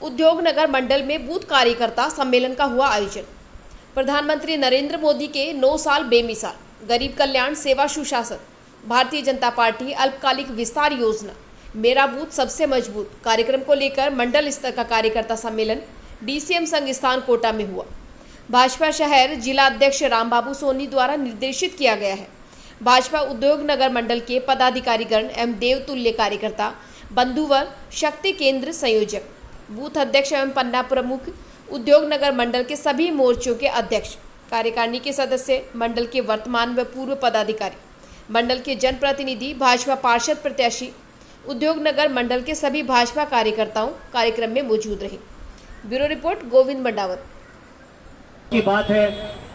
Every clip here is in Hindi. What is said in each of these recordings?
उद्योग नगर मंडल में बूथ कार्यकर्ता सम्मेलन का हुआ आयोजन। प्रधानमंत्री नरेंद्र मोदी के 9 साल बेमिसाल, गरीब कल्याण सेवा सुशासन, भारतीय जनता पार्टी अल्पकालिक विस्तार योजना, मेरा बूथ सबसे मजबूत कार्यक्रम को लेकर मंडल स्तर का कार्यकर्ता सम्मेलन डीसीएम संघ स्थान कोटा में हुआ। भाजपा शहर जिला अध्यक्ष रामबाबू सोनी द्वारा निर्देशित किया गया है। भाजपा उद्योग नगर मंडल के पदाधिकारीगण एवं देवतुल्य कार्यकर्ता, बंधुवर, शक्ति केंद्र संयोजक, बूथ अध्यक्ष एवं पन्ना प्रमुख, उद्योग नगर मंडल के सभी मोर्चों के अध्यक्ष, कार्यकारिणी के सदस्य, मंडल के वर्तमान व पूर्व पदाधिकारी, मंडल के जनप्रतिनिधि, भाजपा पार्षद प्रत्याशी, उद्योग नगर मंडल के सभी भाजपा कार्यकर्ताओं कार्यक्रम में मौजूद रहे। Bureau report Govind Mandawat. की बात है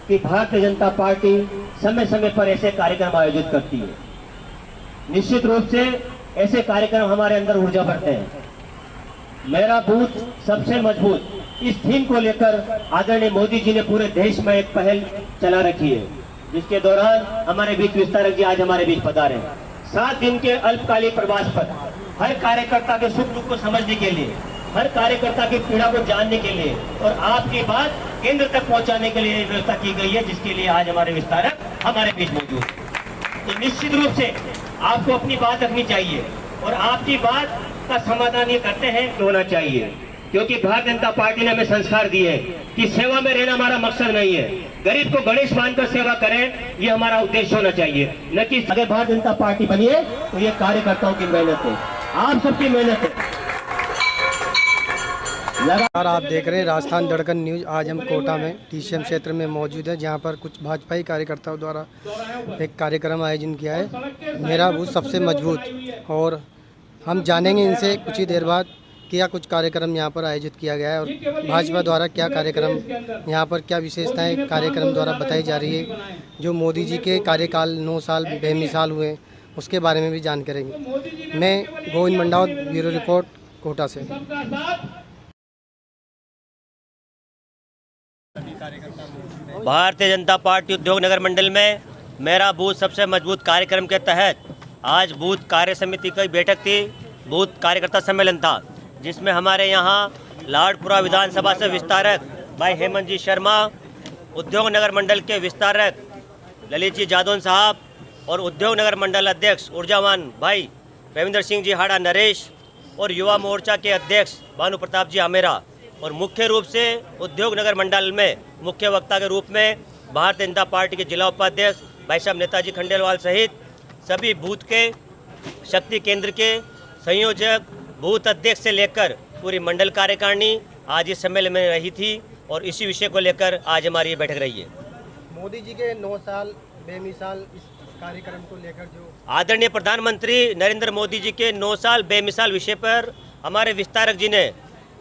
कि भारतीय जनता पार्टी समय समय पर ऐसे कार्यक्रम आयोजित करती है। निश्चित रूप से ऐसे कार्यक्रम हमारे अंदर ऊर्जा भरते हैं। मेरा बूथ सबसे मजबूत, इस थीम को लेकर आदरणीय मोदी जी ने पूरे देश में एक पहल चला रखी है, जिसके दौरान हमारे बीच विस्तारक जी आज हमारे बीच पधारे। 7 दिन के अल्पकालिक प्रवास पर हर कार्यकर्ता के सुख दुख को समझने के लिए, हर कार्यकर्ता की पीड़ा को जानने के लिए और आपकी बात केंद्र तक पहुंचाने के लिए व्यवस्था की गई है, जिसके लिए आज हमारे विस्तारक हमारे बीच मौजूद है। तो निश्चित रूप से आपको अपनी बात रखनी चाहिए और आपकी बात का समाधान ये करते हैं होना चाहिए, क्योंकि भारतीय जनता पार्टी ने हमें संस्कार दिए कि सेवा में रहना हमारा मकसद नहीं है। गरीब को गणेश मानकर सेवा करें, ये हमारा उद्देश्य होना चाहिए, न कि अगर भारतीय जनता पार्टी बनी है तो ये कार्यकर्ताओं की मेहनत है, आप सबकी मेहनत है। लगातार आप देख रहे हैं राजस्थान धड़कन न्यूज। आज हम कोटा में डीसीएम क्षेत्र में मौजूद है, जहां पर कुछ भाजपाई कार्यकर्ताओं द्वारा एक कार्यक्रम आयोजन किया है, मेरा बूथ सबसे मजबूत। और हम जानेंगे इनसे कुछ ही देर बाद क्या कुछ कार्यक्रम यहां पर आयोजित किया गया है और भाजपा द्वारा क्या कार्यक्रम यहां पर क्या विशेषताएं कार्यक्रम द्वारा बताई जा रही है। जो मोदी जी के कार्यकाल 9 साल बेमिसाल हुए, उसके बारे में भी जानकारी करेंगे। मैं गोविंद मंडावत, ब्यूरो रिपोर्ट कोटा से। भारतीय जनता पार्टी उद्योग नगर मंडल में मेरा बूथ सबसे मजबूत कार्यक्रम के तहत आज बूथ कार्य समिति की बैठक थी। बूथ कार्यकर्ता सम्मेलन था, जिसमें हमारे यहाँ लाडपुरा विधानसभा से विस्तारक भाई हेमंत जी शर्मा, उद्योग नगर मंडल के विस्तारक ललित जी जादौन साहब और उद्योग नगर मंडल अध्यक्ष ऊर्जावान भाई रविंद्र सिंह जी हाड़ा नरेश और युवा मोर्चा के अध्यक्ष भानु प्रताप जी आमेरा और मुख्य रूप से उद्योग नगर मंडल में मुख्य वक्ता के रूप में भारतीय जनता पार्टी के जिला उपाध्यक्ष भाई साहब नेताजी खंडेलवाल सहित सभी बूथ के, शक्ति केंद्र के संयोजक, बूथ अध्यक्ष से लेकर पूरी मंडल कार्यकारिणी आज इस सम्मेलन में रही थी और इसी विषय को लेकर आज हमारी ये बैठक रही है। मोदी जी के 9 साल बेमिसाल इस कार्यक्रम को लेकर जो आदरणीय प्रधानमंत्री नरेंद्र मोदी जी के 9 साल बेमिसाल विषय पर हमारे विस्तारक जी ने,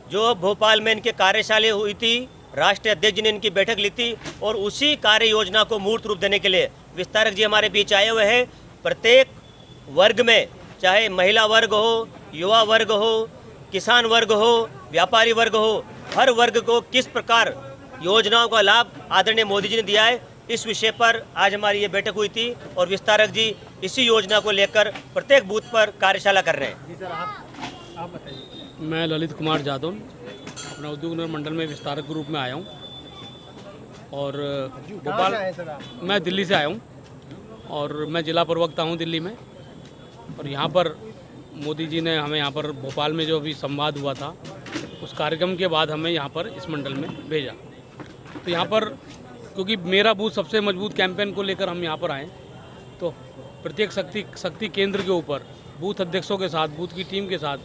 जो भोपाल में इनके कार्यशाला हुई थी, राष्ट्रीय अध्यक्ष जी ने इनकी बैठक ली थी और उसी कार्य योजना को मूर्त रूप देने के लिए विस्तारक जी हमारे बीच आए हुए हैं। प्रत्येक वर्ग में, चाहे महिला वर्ग हो, युवा वर्ग हो, किसान वर्ग हो, व्यापारी वर्ग हो, हर वर्ग को किस प्रकार योजनाओं का लाभ आदरणीय मोदी जी ने दिया है, इस विषय पर आज हमारी ये बैठक हुई थी और विस्तारक जी इसी योजना को लेकर प्रत्येक बूथ पर कार्यशाला कर रहे हैं। जी सर, आप बताइए। मैं ललित कुमार जादव अपना उद्योग नगर मंडल में विस्तारक के रूप में आया हूँ और भोपाल, मैं दिल्ली से आया हूँ और मैं जिला प्रवक्ता हूँ दिल्ली में। और यहाँ पर मोदी जी ने हमें यहाँ पर भोपाल में जो अभी संवाद हुआ था, उस कार्यक्रम के बाद हमें यहाँ पर इस मंडल में भेजा। तो यहाँ पर क्योंकि मेरा बूथ सबसे मजबूत कैंपेन को लेकर हम यहाँ पर आए, तो प्रत्येक शक्ति केंद्र के ऊपर बूथ अध्यक्षों के साथ, बूथ की टीम के साथ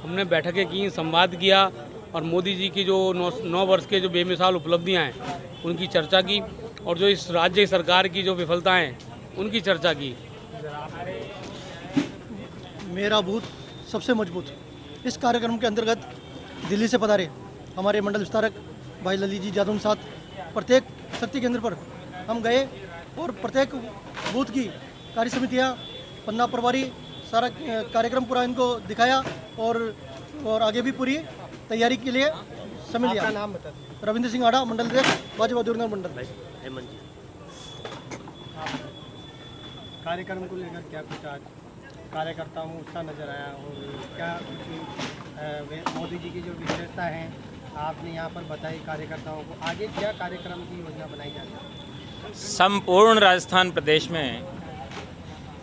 हमने बैठकें की, संवाद किया और मोदी जी की जो 9 वर्ष के जो बेमिसाल उपलब्धियां हैं उनकी चर्चा की और जो इस राज्य सरकार की जो विफलताएं हैं उनकी चर्चा की। मेरा बूथ सबसे मजबूत, इस कार्यक्रम के अंतर्गत दिल्ली से पधारे हमारे मंडल विस्तारक भाई ललित जी जादौन साथ प्रत्येक शक्ति केंद्र पर हम गए और प्रत्येक बूथ की कार्य समितियाँ, पन्ना प्रभारी, सारा कार्यक्रम पूरा इनको दिखाया और आगे भी पूरी तैयारी के लिए समय लिया। नाम बता दीजिए। रविंद्र सिंह आड़ा, मंडल अध्यक्ष, भाजपा उद्योग नगर मंडल। हेमंत जी, कार्यक्रम को लेकर क्या कुछ आज कार्यकर्ताओं में उत्साह नजर आया और क्या मोदी जी की जो विशेषता है आपने यहाँ पर बताई कार्यकर्ताओं को, आगे क्या कार्यक्रम की योजना बनाई जा रही है? संपूर्ण राजस्थान प्रदेश में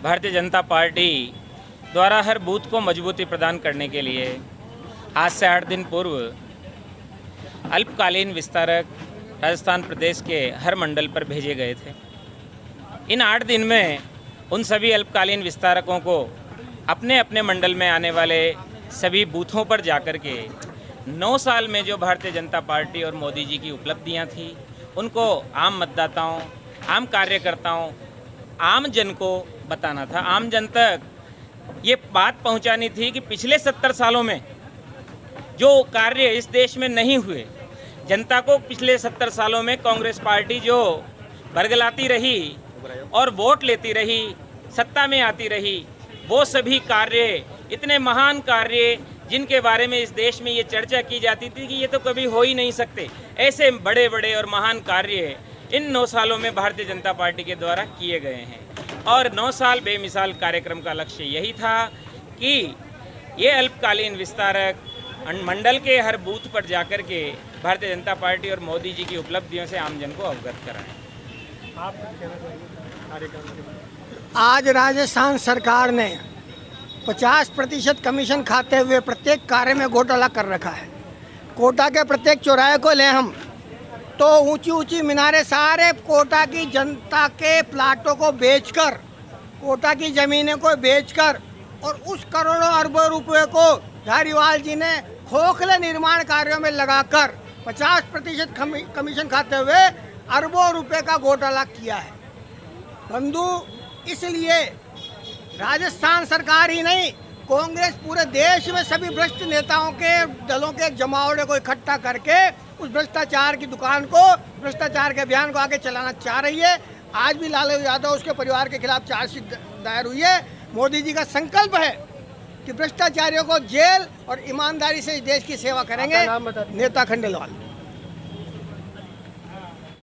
भारतीय जनता पार्टी द्वारा हर बूथ को मजबूती प्रदान करने के लिए आज से 8 दिन पूर्व अल्पकालीन विस्तारक राजस्थान प्रदेश के हर मंडल पर भेजे गए थे। इन 8 दिन में उन सभी अल्पकालीन विस्तारकों को अपने अपने मंडल में आने वाले सभी बूथों पर जाकर के 9 साल में जो भारतीय जनता पार्टी और मोदी जी की उपलब्धियां थी उनको आम मतदाताओं, आम कार्यकर्ताओं, आम जन को बताना था। आम जन तक ये बात पहुंचानी थी कि पिछले 70 सालों में जो कार्य इस देश में नहीं हुए, जनता को पिछले 70 सालों में कांग्रेस पार्टी जो बरगलाती रही और वोट लेती रही, सत्ता में आती रही, वो सभी कार्य, इतने महान कार्य जिनके बारे में इस देश में ये चर्चा की जाती थी कि ये तो कभी हो ही नहीं सकते, ऐसे बड़े बड़े और महान कार्य इन 9 सालों में भारतीय जनता पार्टी के द्वारा किए गए हैं। और 9 साल बेमिसाल कार्यक्रम का लक्ष्य यही था कि ये अल्पकालीन विस्तारक मंडल के हर बूथ पर जाकर के भारतीय जनता पार्टी और मोदी जी की उपलब्धियों से आम जन को अवगत कराएं। आज राजस्थान सरकार ने 50% कमीशन खाते हुए प्रत्येक कार्य में घोटाला कर रखा है। कोटा के प्रत्येक चौराहे को ले हम तो ऊंची ऊंची मीनारें सारे कोटा की जनता के प्लाटों को बेचकर, कोटा की ज़मीनें को बेचकर और उस करोड़ों अरबों रुपए को धारीवाल जी ने खोखले निर्माण कार्यों में लगाकर 50% कमीशन खाते हुए अरबों रुपए का घोटाला किया है। बंधु, इसलिए राजस्थान सरकार ही नहीं, कांग्रेस पूरे देश में सभी भ्रष्ट नेताओं के दलों के जमावड़े को इकट्ठा करके उस भ्रष्टाचार की दुकान को, भ्रष्टाचार के अभियान को आगे चलाना चाह रही है। आज भी लालू यादव उसके परिवार के खिलाफ चार्जशीट दायर हुई है। मोदी जी का संकल्प है कि भ्रष्टाचारियों को जेल और ईमानदारी से इस देश की सेवा करेंगे। नेता खंडेलवाल।